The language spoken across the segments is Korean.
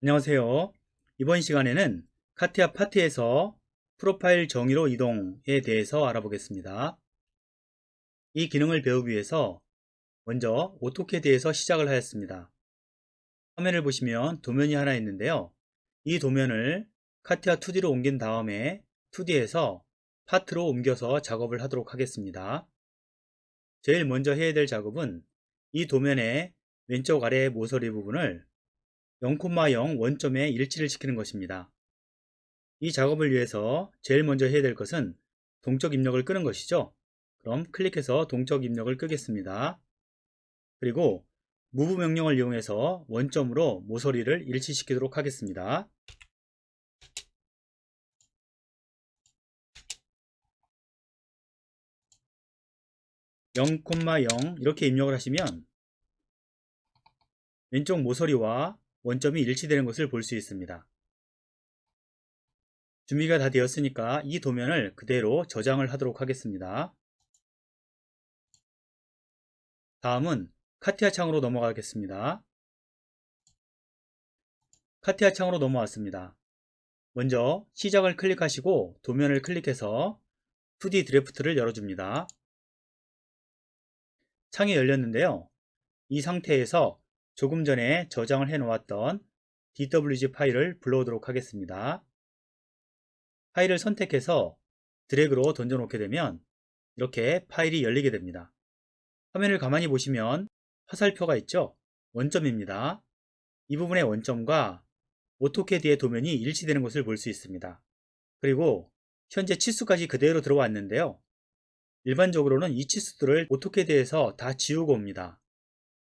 안녕하세요. 이번 시간에는 카티아 파트에서 프로파일 정의로 이동에 대해서 알아보겠습니다. 이 기능을 배우기 위해서 먼저 오토캐드에서 시작을 하였습니다. 화면을 보시면 도면이 하나 있는데요. 이 도면을 카티아 2D로 옮긴 다음에 2D에서 파트로 옮겨서 작업을 하도록 하겠습니다. 제일 먼저 해야 될 작업은 이 도면의 왼쪽 아래 모서리 부분을 0,0 원점에 일치를 시키는 것입니다. 이 작업을 위해서 제일 먼저 해야 될 것은 동적 입력을 끄는 것이죠. 그럼 클릭해서 동적 입력을 끄겠습니다. 그리고 move 명령을 이용해서 원점으로 모서리를 일치시키도록 하겠습니다. 0,0 이렇게 입력을 하시면 왼쪽 모서리와 원점이 일치되는 것을 볼 수 있습니다. 준비가 다 되었으니까 이 도면을 그대로 저장을 하도록 하겠습니다. 다음은 카티아 창으로 넘어가겠습니다. 카티아 창으로 넘어왔습니다. 먼저 시작을 클릭하시고 도면을 클릭해서 2D 드래프트를 열어줍니다. 창이 열렸는데요. 이 상태에서 조금 전에 저장을 해 놓았던 DWG 파일을 불러오도록 하겠습니다. 파일을 선택해서 드래그로 던져 놓게 되면 이렇게 파일이 열리게 됩니다. 화면을 가만히 보시면 화살표가 있죠? 원점입니다. 이 부분의 원점과 오토캐드의 도면이 일치되는 것을 볼 수 있습니다. 그리고 현재 치수까지 그대로 들어왔는데요. 일반적으로는 이 치수들을 오토캐드에서 다 지우고 옵니다.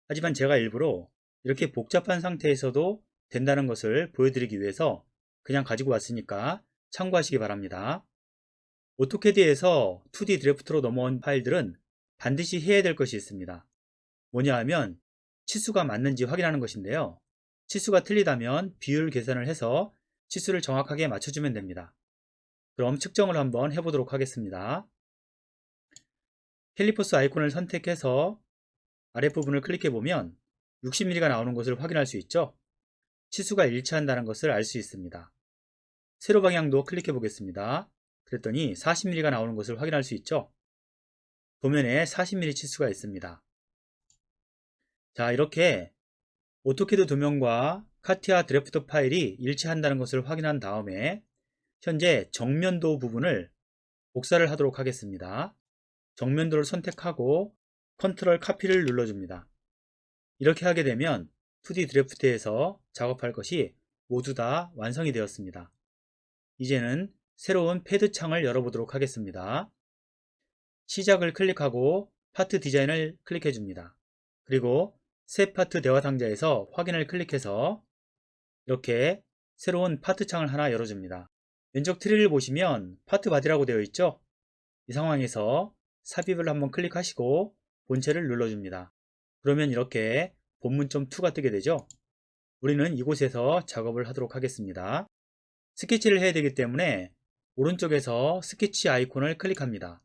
하지만 제가 일부러 이렇게 복잡한 상태에서도 된다는 것을 보여드리기 위해서 그냥 가지고 왔으니까 참고하시기 바랍니다. 오토캐드에서 2D 드래프트로 넘어온 파일들은 반드시 해야 될 것이 있습니다. 뭐냐 하면 치수가 맞는지 확인하는 것인데요. 치수가 틀리다면 비율 계산을 해서 치수를 정확하게 맞춰주면 됩니다. 그럼 측정을 한번 해보도록 하겠습니다. 캘리퍼스 아이콘을 선택해서 아랫부분을 클릭해보면 60mm가 나오는 것을 확인할 수 있죠. 치수가 일치한다는 것을 알 수 있습니다. 세로 방향도 클릭해 보겠습니다. 그랬더니 40mm가 나오는 것을 확인할 수 있죠. 도면에 40mm 치수가 있습니다. 자, 이렇게 오토캐드 도면과 카티아 드래프트 파일이 일치한다는 것을 확인한 다음에 현재 정면도 부분을 복사를 하도록 하겠습니다. 정면도를 선택하고 컨트롤 카피를 눌러줍니다. 이렇게 하게 되면 2D 드래프트에서 작업할 것이 모두 다 완성이 되었습니다. 이제는 새로운 패드 창을 열어보도록 하겠습니다. 시작을 클릭하고 파트 디자인을 클릭해 줍니다. 그리고 새 파트 대화 상자에서 확인을 클릭해서 이렇게 새로운 파트 창을 하나 열어줍니다. 왼쪽 트리를 보시면 파트 바디라고 되어 있죠? 이 상황에서 삽입을 한번 클릭하시고 본체를 눌러줍니다. 그러면 이렇게 본문.2가 뜨게 되죠. 우리는 이곳에서 작업을 하도록 하겠습니다. 스케치를 해야 되기 때문에 오른쪽에서 스케치 아이콘을 클릭합니다.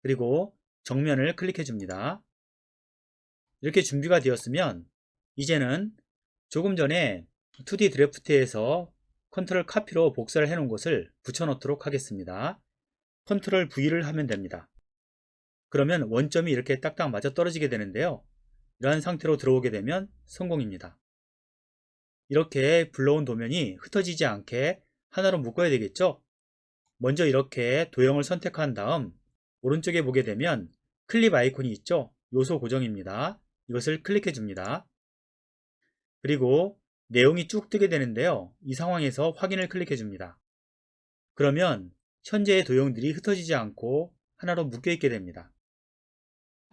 그리고 정면을 클릭해 줍니다. 이렇게 준비가 되었으면 이제는 조금 전에 2D 드래프트에서 컨트롤 카피로 복사를 해 놓은 것을 붙여 놓도록 하겠습니다. 컨트롤 V를 하면 됩니다. 그러면 원점이 이렇게 딱딱 맞아 떨어지게 되는데요. 이러한 상태로 들어오게 되면 성공입니다. 이렇게 불러온 도면이 흩어지지 않게 하나로 묶어야 되겠죠? 먼저 이렇게 도형을 선택한 다음 오른쪽에 보게 되면 클립 아이콘이 있죠? 요소 고정입니다. 이것을 클릭해 줍니다. 그리고 내용이 쭉 뜨게 되는데요. 이 상황에서 확인을 클릭해 줍니다. 그러면 현재의 도형들이 흩어지지 않고 하나로 묶여 있게 됩니다.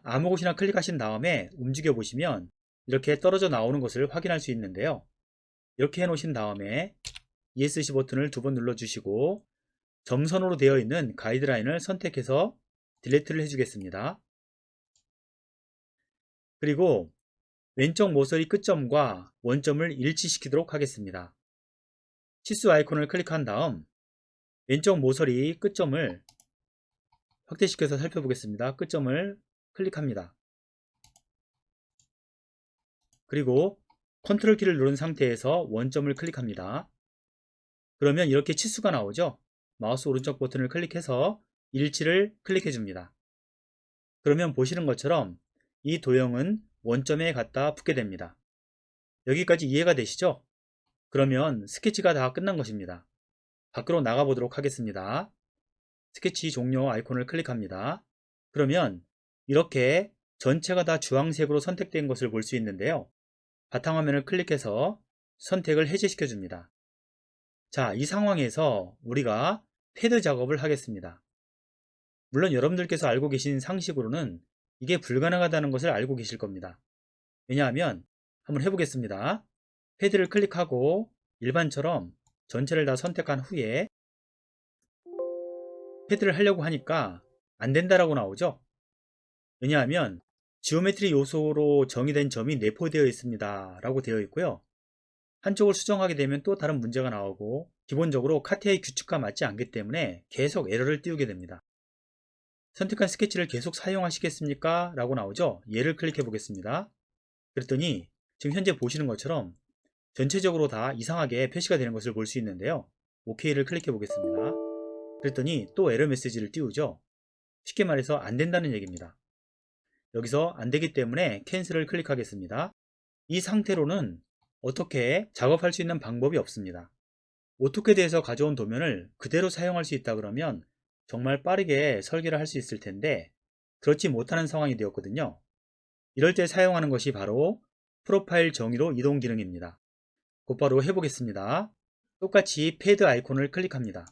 아무 곳이나 클릭하신 다음에 움직여 보시면 이렇게 떨어져 나오는 것을 확인할 수 있는데요. 이렇게 해 놓으신 다음에 ESC 버튼을 두 번 눌러주시고 점선으로 되어 있는 가이드라인을 선택해서 딜리트를 해주겠습니다. 그리고 왼쪽 모서리 끝점과 원점을 일치시키도록 하겠습니다. 치수 아이콘을 클릭한 다음 왼쪽 모서리 끝점을 확대시켜서 살펴보겠습니다. 끝점을 클릭합니다. 그리고 컨트롤 키를 누른 상태에서 원점을 클릭합니다. 그러면 이렇게 치수가 나오죠. 마우스 오른쪽 버튼을 클릭해서 일치를 클릭해 줍니다. 그러면 보시는 것처럼 이 도형은 원점에 갖다 붙게 됩니다. 여기까지 이해가 되시죠? 그러면 스케치가 다 끝난 것입니다. 밖으로 나가 보도록 하겠습니다. 스케치 종료 아이콘을 클릭합니다. 그러면 이렇게 전체가 다 주황색으로 선택된 것을 볼 수 있는데요. 바탕화면을 클릭해서 선택을 해제시켜 줍니다. 자, 이 상황에서 우리가 패드 작업을 하겠습니다. 물론 여러분들께서 알고 계신 상식으로는 이게 불가능하다는 것을 알고 계실 겁니다. 왜냐하면 한번 해보겠습니다. 패드를 클릭하고 일반처럼 전체를 다 선택한 후에 패드를 하려고 하니까 안 된다라고 나오죠. 왜냐하면 지오메트리 요소로 정의된 점이 내포되어 있습니다 라고 되어 있고요. 한쪽을 수정하게 되면 또 다른 문제가 나오고 기본적으로 카티아의 규칙과 맞지 않기 때문에 계속 에러를 띄우게 됩니다. 선택한 스케치를 계속 사용하시겠습니까? 라고 나오죠. 얘를 클릭해 보겠습니다. 그랬더니 지금 현재 보시는 것처럼 전체적으로 다 이상하게 표시가 되는 것을 볼 수 있는데요. OK를 클릭해 보겠습니다. 그랬더니 또 에러 메시지를 띄우죠. 쉽게 말해서 안 된다는 얘기입니다. 여기서 안 되기 때문에 캔슬을 클릭하겠습니다. 이 상태로는 어떻게 작업할 수 있는 방법이 없습니다. 오토캐드에서 가져온 도면을 그대로 사용할 수 있다 그러면 정말 빠르게 설계를 할 수 있을 텐데 그렇지 못하는 상황이 되었거든요. 이럴 때 사용하는 것이 바로 프로파일 정의로 이동 기능입니다. 곧바로 해보겠습니다. 똑같이 패드 아이콘을 클릭합니다.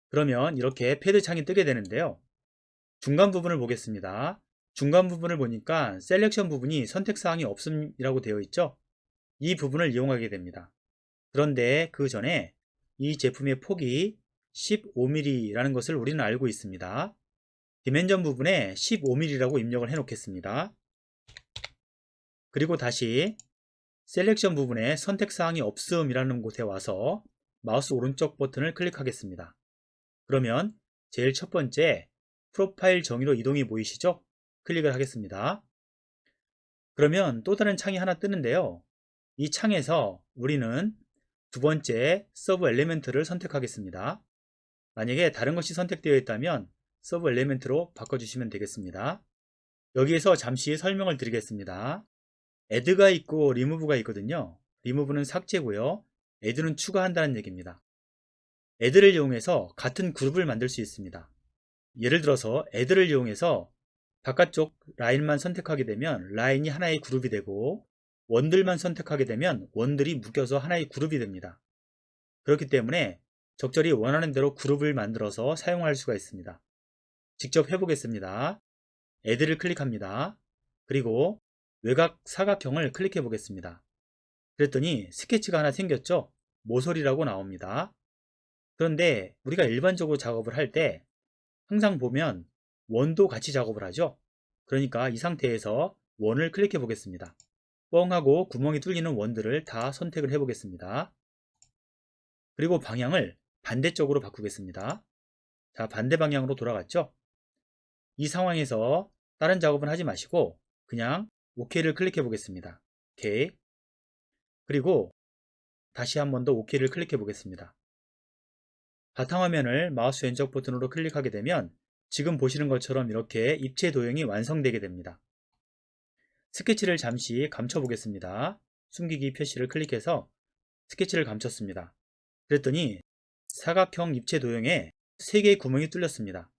그러면 이렇게 패드 창이 뜨게 되는데요. 중간 부분을 보겠습니다. 중간 부분을 보니까 셀렉션 부분이 선택사항이 없음이라고 되어 있죠. 이 부분을 이용하게 됩니다. 그런데 그 전에 이 제품의 폭이 15mm라는 것을 우리는 알고 있습니다. 디멘전 부분에 15mm라고 입력을 해 놓겠습니다. 그리고 다시 셀렉션 부분에 선택사항이 없음이라는 곳에 와서 마우스 오른쪽 버튼을 클릭하겠습니다. 그러면 제일 첫 번째 프로파일 정의로 이동이 보이시죠? 클릭을 하겠습니다. 그러면 또 다른 창이 하나 뜨는데요. 이 창에서 우리는 두 번째 서브 엘리멘트를 선택하겠습니다. 만약에 다른 것이 선택되어 있다면 서브 엘리멘트로 바꿔주시면 되겠습니다. 여기에서 잠시 설명을 드리겠습니다. add가 있고 remove가 있거든요. remove는 삭제고요. add는 추가한다는 얘기입니다. add를 이용해서 같은 그룹을 만들 수 있습니다. 예를 들어서 add를 이용해서 바깥쪽 라인만 선택하게 되면 라인이 하나의 그룹이 되고 원들만 선택하게 되면 원들이 묶여서 하나의 그룹이 됩니다. 그렇기 때문에 적절히 원하는 대로 그룹을 만들어서 사용할 수가 있습니다. 직접 해보겠습니다. add를 클릭합니다. 그리고 외곽 사각형을 클릭해 보겠습니다. 그랬더니 스케치가 하나 생겼죠? 모서리라고 나옵니다. 그런데 우리가 일반적으로 작업을 할 때 항상 보면 원도 같이 작업을 하죠. 그러니까 이 상태에서 원을 클릭해 보겠습니다. 뻥하고 구멍이 뚫리는 원들을 다 선택을 해 보겠습니다. 그리고 방향을 반대쪽으로 바꾸겠습니다. 자, 반대 방향으로 돌아갔죠? 이 상황에서 다른 작업은 하지 마시고 그냥 OK를 클릭해 보겠습니다. OK. 그리고 다시 한 번 더 OK를 클릭해 보겠습니다. 바탕화면을 마우스 왼쪽 버튼으로 클릭하게 되면 지금 보시는 것처럼 이렇게 입체 도형이 완성되게 됩니다. 스케치를 잠시 감춰 보겠습니다. 숨기기 표시를 클릭해서 스케치를 감췄습니다. 그랬더니 사각형 입체 도형에 3개의 구멍이 뚫렸습니다.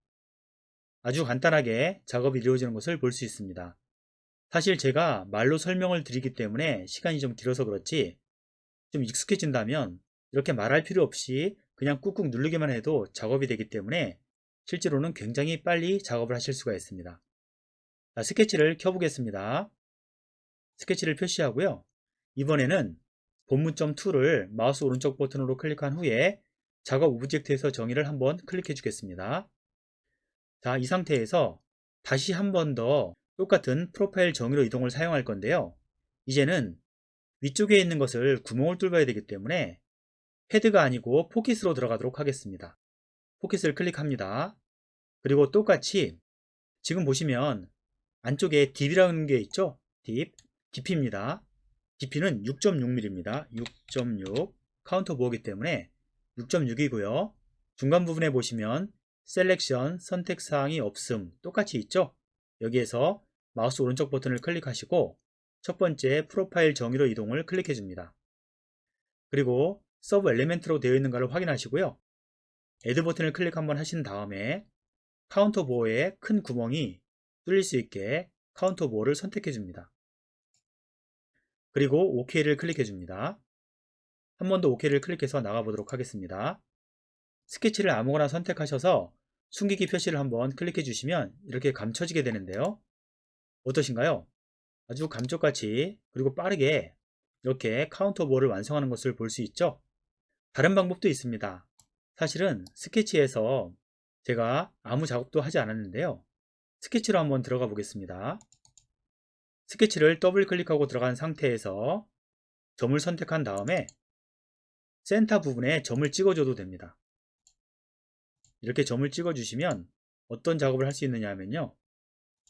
아주 간단하게 작업이 이루어지는 것을 볼 수 있습니다. 사실 제가 말로 설명을 드리기 때문에 시간이 좀 길어서 그렇지 좀 익숙해진다면 이렇게 말할 필요 없이 그냥 꾹꾹 누르기만 해도 작업이 되기 때문에 실제로는 굉장히 빨리 작업을 하실 수가 있습니다. 자, 스케치를 켜보겠습니다. 스케치를 표시하고요. 이번에는 본문점 2를 마우스 오른쪽 버튼으로 클릭한 후에 작업 오브젝트에서 정의를 한번 클릭해 주겠습니다. 자, 이 상태에서 다시 한 번 더 똑같은 프로파일 정의로 이동을 사용할 건데요. 이제는 위쪽에 있는 것을 구멍을 뚫어야 되기 때문에 패드가 아니고 포켓으로 들어가도록 하겠습니다. 포켓을 클릭합니다. 그리고 똑같이 지금 보시면 안쪽에 딥이라는 게 있죠? 딥, 깊이입니다. 깊이는 6.6mm입니다. 6.6 카운터 보어이기 때문에 6.6이고요. 중간 부분에 보시면 셀렉션 선택사항이 없음 똑같이 있죠. 여기에서 마우스 오른쪽 버튼을 클릭하시고 첫 번째 프로파일 정의로 이동을 클릭해 줍니다. 그리고 서브 엘리멘트로 되어 있는가를 확인하시고요. 애드 버튼을 클릭 한번 하신 다음에 카운터 보어에 큰 구멍이 뚫릴 수 있게 카운터 보어를 선택해 줍니다. 그리고 OK를 클릭해 줍니다. 한 번 더 OK를 클릭해서 나가보도록 하겠습니다. 스케치를 아무거나 선택하셔서 숨기기 표시를 한번 클릭해 주시면 이렇게 감춰지게 되는데요. 어떠신가요? 아주 감쪽같이 그리고 빠르게 이렇게 카운터 보어를 완성하는 것을 볼 수 있죠. 다른 방법도 있습니다. 사실은 스케치에서 제가 아무 작업도 하지 않았는데요. 스케치로 한번 들어가 보겠습니다. 스케치를 더블 클릭하고 들어간 상태에서 점을 선택한 다음에 센터 부분에 점을 찍어줘도 됩니다. 이렇게 점을 찍어주시면 어떤 작업을 할 수 있느냐 하면요.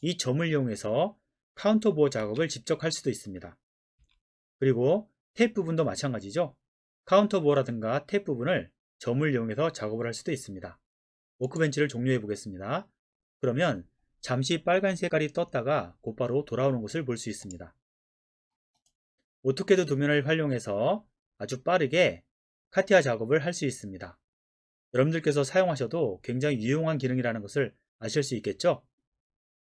이 점을 이용해서 카운터 보어 작업을 직접 할 수도 있습니다. 그리고 탭 부분도 마찬가지죠. 카운터 보어라든가 탭 부분을 점을 이용해서 작업을 할 수도 있습니다. 워크벤치를 종료해 보겠습니다. 그러면 잠시 빨간 색깔이 떴다가 곧바로 돌아오는 것을 볼 수 있습니다. 오토캐드 도면을 활용해서 아주 빠르게 카티아 작업을 할 수 있습니다. 여러분들께서 사용하셔도 굉장히 유용한 기능이라는 것을 아실 수 있겠죠?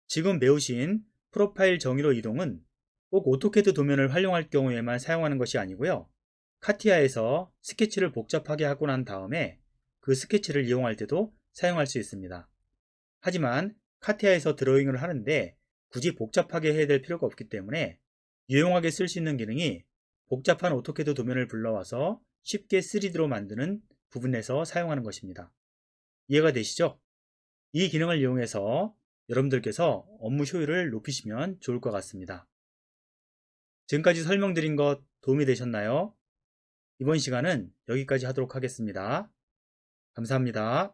지금 배우신 프로파일 정의로 이동은 꼭 오토캐드 도면을 활용할 경우에만 사용하는 것이 아니고요. 카티아에서 스케치를 복잡하게 하고 난 다음에 그 스케치를 이용할 때도 사용할 수 있습니다. 하지만 카티아에서 드로잉을 하는데 굳이 복잡하게 해야 될 필요가 없기 때문에 유용하게 쓸 수 있는 기능이 복잡한 오토캐드 도면을 불러와서 쉽게 3D로 만드는 부분에서 사용하는 것입니다. 이해가 되시죠? 이 기능을 이용해서 여러분들께서 업무 효율을 높이시면 좋을 것 같습니다. 지금까지 설명드린 것 도움이 되셨나요? 이번 시간은 여기까지 하도록 하겠습니다. 감사합니다.